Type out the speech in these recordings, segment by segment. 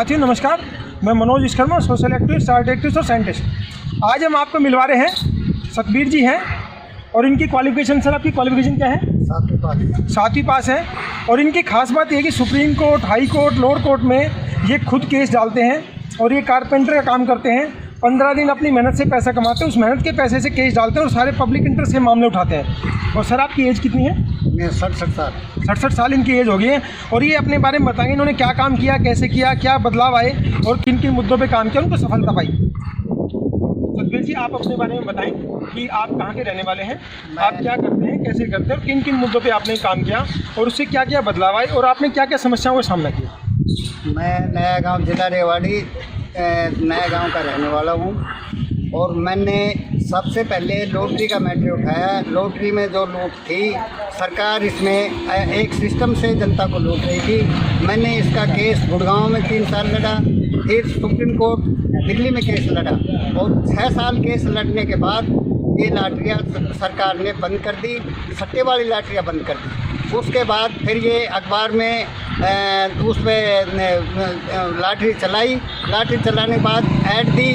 साथियों नमस्कार, मैं Manoj Vishwakarma, social activist, art activist और साइंटिस्ट। आज हम आपको मिलवा रहे हैं सतबीर जी हैं और इनकी क्वालिफिकेशन। सर आपकी क्वालिफिकेशन क्या है? 7वीं पास है। और इनकी खास बात यह है कि supreme court, high court, lower court में ये खुद केस डालते हैं और ये कारपेंटर का काम करते हैं। 15 दिन अपनी मेहनत से पैसा कमाते हैं, उस मेहनत के पैसे से केस डालते हैं और सारे पब्लिक इंटरेस्ट के मामले उठाते हैं। और सर आपकी एज कितनी है? मैं 67 साल। 67 साल इनकी एज हो गई है। और ये अपने बारे में बताएंगे इन्होंने क्या काम किया, कैसे किया, क्या बदलाव आए और किन किन मुद्दों पे काम किया, उनको सफलता पाई। सतबीर जी, आप अपने बारे में बताएं कि आप कहाँ के रहने वाले हैं, आप क्या करते हैं, कैसे करते हैं और किन किन मुद्दों पे आपने काम किया और उससे क्या क्या बदलाव आए और आपने क्या क्या समस्याओं का सामना किया। मैं नया गांव, जिला रेवाड़ी, नया गांव का रहने वाला हूं और मैंने सबसे पहले लॉटरी का मैटर उठाया। लॉटरी में जो लूट थी, सरकार इसमें एक सिस्टम से जनता को लूट रही थी। मैंने इसका केस गुड़गांव में 3 साल लड़ा, फिर सुप्रीम कोर्ट दिल्ली में केस लड़ा और 6 साल केस लड़ने के बाद ये लॉटरियाँ सरकार ने बंद कर दी, सट्टे वाली लॉटरियाँ बंद कर दी। उसके बाद फिर ये अखबार में उसमें लॉटरी चलाई। लॉटरी चलाने के बाद ऐड दी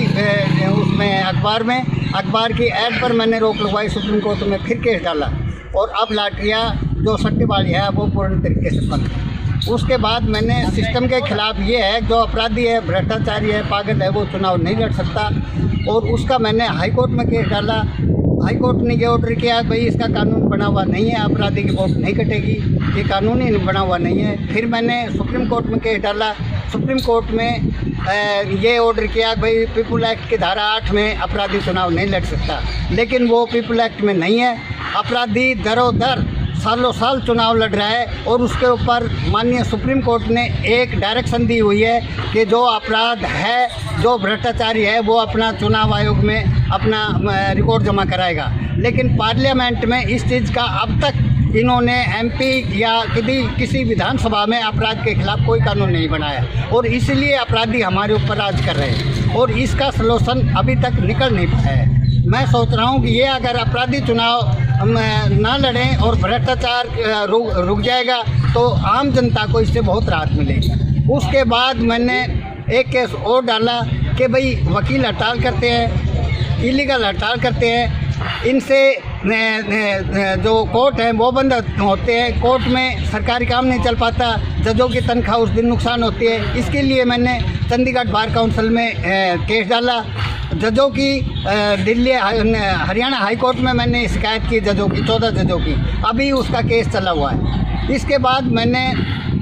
उसमें अखबार की ऐड पर मैंने रोक लगवाई। सुप्रीम कोर्ट में फिर केस डाला और अब लॉटरियाँ जो सट्टे वाली है वो पूर्ण तरीके से बंद है। उसके बाद मैंने सिस्टम के खिलाफ ये है, जो अपराधी है, भ्रष्टाचारी है, पागल है, वो चुनाव नहीं लड़ सकता। और उसका मैंने हाई कोर्ट में केस डाला। हाई कोर्ट ने ये ऑर्डर किया भाई इसका कानून बना हुआ नहीं है, अपराधी की वोट नहीं कटेगी, ये कानून ही बना हुआ नहीं है। फिर मैंने सुप्रीम कोर्ट में केस डाला। सुप्रीम कोर्ट में ये ऑर्डर किया भाई पीपुल एक्ट की धारा 8 में अपराधी चुनाव नहीं लड़ सकता, लेकिन वो पीपुल एक्ट में नहीं है। अपराधी दरोदर सालों साल चुनाव लड़ रहा है और उसके ऊपर माननीय सुप्रीम कोर्ट ने एक डायरेक्शन दी हुई है कि जो अपराध है, जो भ्रष्टाचारी है, वो अपना चुनाव आयोग में अपना रिकॉर्ड जमा कराएगा। लेकिन पार्लियामेंट में इस चीज़ का अब तक इन्होंने एमपी या किसी विधानसभा में अपराध के खिलाफ कोई कानून नहीं बनाया और इसलिए अपराधी हमारे ऊपर राज कर रहे हैं और इसका सलूशन अभी तक निकल नहीं पाया है। मैं सोच रहा हूँ कि ये अगर अपराधी चुनाव ना लड़ें और भ्रष्टाचार रुक जाएगा तो आम जनता को इससे बहुत राहत मिलेगी। उसके बाद मैंने एक केस और डाला कि भाई वकील हड़ताल करते हैं, इलीगल हड़ताल करते हैं, इनसे जो कोर्ट हैं वो बंद होते हैं, कोर्ट में सरकारी काम नहीं चल पाता, जजों की तनख्वाह उस दिन नुकसान होती है। इसके लिए मैंने चंडीगढ़ बार काउंसिल में केस डाला। जजों की दिल्ली हरियाणा हाई कोर्ट में मैंने शिकायत की, जजों की 14 जजों की, अभी उसका केस चला हुआ है। इसके बाद मैंने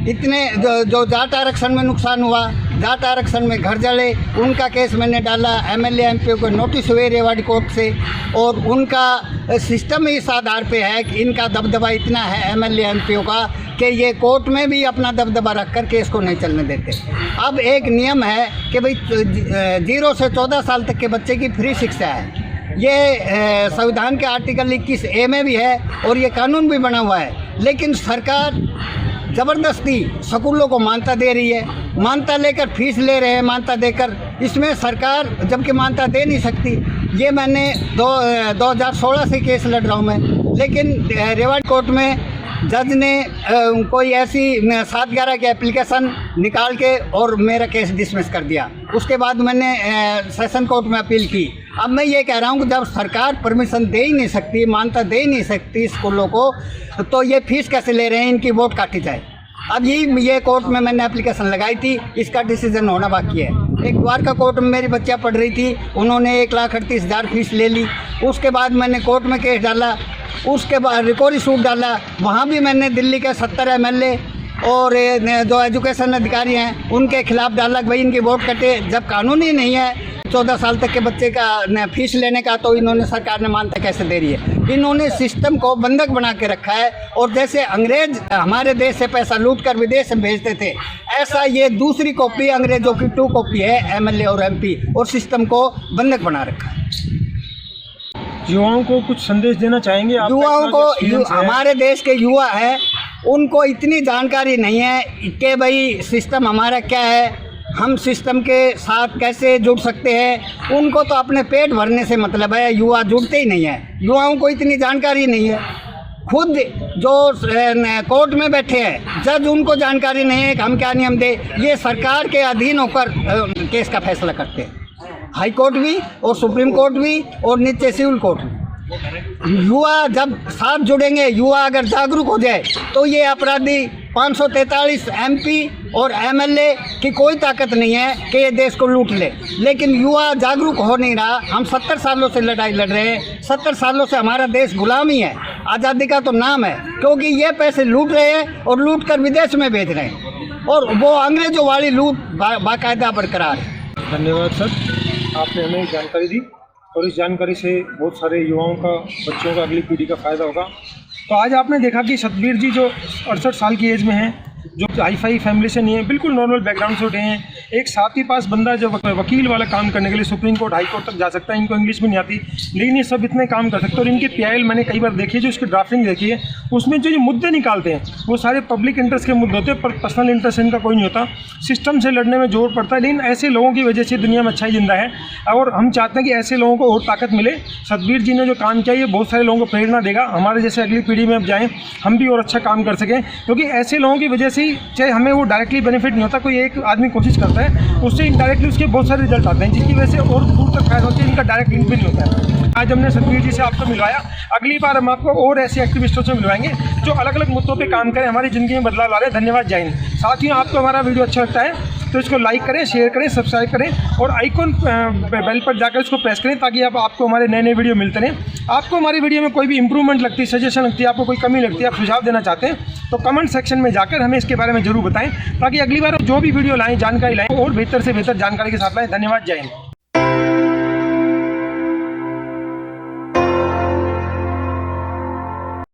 इतने जो जाट आरक्षण में नुकसान हुआ, जाट आरक्षण में घर जले, उनका केस मैंने डाला। एमएलए एमपी को नोटिस हुए रेवाड़ी कोर्ट से और उनका सिस्टम इस आधार पे है कि इनका दबदबा इतना है एमएलए एमपी का कि ये कोर्ट में भी अपना दबदबा रख कर केस को नहीं चलने देते। अब एक नियम है कि भाई 0 से 14 साल तक के बच्चे की फ्री शिक्षा है। ये संविधान के आर्टिकल 21A में भी है और ये कानून भी बना हुआ है, लेकिन सरकार ज़बरदस्ती स्कूलों को मान्यता दे रही है, मान्यता लेकर फीस ले रहे हैं, मान्यता देकर। इसमें सरकार जबकि मान्यता दे नहीं सकती। ये मैंने 2016 से केस लड़ रहा हूँ मैं, लेकिन रेवाड़ी कोर्ट में जज ने कोई ऐसी 7/11 की एप्लीकेशन निकाल के और मेरा केस डिसमिस कर दिया। उसके बाद मैंने सेशन कोर्ट में अपील की। अब मैं ये कह रहा हूँ कि जब सरकार परमिशन दे ही नहीं सकती, मान्यता दे ही नहीं सकती स्कूलों को, तो ये फीस कैसे ले रहे हैं, इनकी वोट काटी जाए। अब ये कोर्ट में मैंने एप्लीकेशन लगाई थी, इसका डिसीजन होना बाकी है। एक द्वारका कोर्ट में मेरी बच्चियाँ पढ़ रही थी, उन्होंने 1,38,000 फीस ले ली। उसके बाद मैंने कोर्ट में केस डाला, उसके बाद रिकवरी सूट डाला। वहाँ भी मैंने दिल्ली के 70 एमएलए और जो एजुकेशन अधिकारी हैं उनके खिलाफ डाला कि भाई इनकी वोट कटे। जब कानून ही नहीं है 14 साल तक के बच्चे का फीस लेने का, तो इन्होंने सरकार ने मान्यता कैसे दे रही है। इन्होंने सिस्टम को बंधक बना के रखा है और जैसे अंग्रेज हमारे देश से पैसा लूट कर विदेश में भेजते थे, ऐसा ये दूसरी कॉपी अंग्रेजों की 2 कॉपी है एमएलए और एमपी, और सिस्टम को बंधक बना रखा है। युवाओं को कुछ संदेश देना चाहेंगे आप? युवाओं को, हमारे देश के युवा हैं, उनको इतनी जानकारी नहीं है कि भाई सिस्टम हमारा क्या है, हम सिस्टम के साथ कैसे जुड़ सकते हैं। उनको तो अपने पेट भरने से मतलब है, युवा जुड़ते ही नहीं है। युवाओं को इतनी जानकारी नहीं है। खुद जो कोर्ट में बैठे हैं जज उनको जानकारी नहीं है कि हम क्या नियम दे, ये सरकार के अधीन होकर केस का फैसला करते हैं, हाई कोर्ट भी और सुप्रीम कोर्ट भी और नीचे सिविल कोर्ट भी। युवा जब साथ जुड़ेंगे, युवा अगर जागरूक हो जाए तो ये अपराधी 543 MP और MLA की कोई ताकत नहीं है कि ये देश को लूट ले, लेकिन युवा जागरूक हो नहीं रहा। हम 70 सालों से लड़ाई लड़ रहे हैं, 70 सालों से हमारा देश गुलामी है, आज़ादी का तो नाम है, क्योंकि ये पैसे लूट रहे हैं और लूट कर विदेश में भेज रहे हैं, और वो अंग्रेजों वाली लूट बाकायदा बरकरार है। धन्यवाद सर, आपने हमें जानकारी दी और इस जानकारी से बहुत सारे युवाओं का, बच्चों का, अगली पीढ़ी का फ़ायदा होगा। तो आज आपने देखा कि सतबीर जी जो 68 साल की एज में हैं, जो हाई फाई फैमिली से नहीं है, बिल्कुल नॉर्मल बैकग्राउंड से उठे हैं, एक साथी पास बंदा जो वकील वाला काम करने के लिए सुप्रीम कोर्ट, हाई कोर्ट तक जा सकता है, इनको इंग्लिश भी नहीं आती, लेकिन ये सब इतने काम कर सकते हैं। और इनकी PIL मैंने कई बार देखी है, जो इसकी ड्राफ्टिंग देखी है, उसमें जो ये मुद्दे निकालते हैं वो सारे पब्लिक इंटरेस्ट के मुद्दे होते हैं, पर पर्सनल इंटरेस्ट इनका कोई नहीं होता। सिस्टम से लड़ने में जोर पड़ता है, लेकिन ऐसे लोगों की वजह से दुनिया में अच्छाई जिंदा है, और हम चाहते हैं कि ऐसे लोगों को और ताकत मिले। सतबीर जी ने जो काम किया ये बहुत सारे लोगों को प्रेरणा देगा, हमारे जैसे अगली पीढ़ी में अब जाएँ हम भी और अच्छा काम कर सकें, क्योंकि ऐसे लोगों की वजह से ही, चाहे हमें वो डायरेक्टली बेनिफिट नहीं होता, कोई एक आदमी कोशिश करता है उससे इनडायरेक्टली उसके बहुत सारे रिजल्ट आते हैं, जिसकी वजह से और दूर तक फायदा होती है, इनका डायरेक्ट लिंक भी नहीं होता है। आज हमने सतबीर जी से आपको मिलवाया, अगली बार हम आपको और ऐसे एक्टिविस्टों से मिलवाएंगे जो अलग अलग मुद्दों पे काम करें, हमारी ज़िंदगी में बदलाव ला रहे हैं। धन्यवाद, जय हिंद। साथियों, आपको हमारा वीडियो अच्छा लगता है तो इसको लाइक करें, शेयर करें, सब्सक्राइब करें और आइकॉन बेल पर जाकर इसको प्रेस करें, ताकि आपको हमारे नए नए वीडियो मिलते रहें। आपको हमारी वीडियो में कोई भी इंप्रूवमेंट लगती है, सजेशन लगती है, आपको कोई कमी लगती है, आप सुझाव देना चाहते हैं तो कमेंट सेक्शन में जाकर हमें इसके बारे में जरूर बताएं, ताकि अगली बार जो भी वीडियो लाएं, जानकारी लाएं और बेहतर से बेहतर जानकारी के साथ लाएं। धन्यवाद, जय हिंद।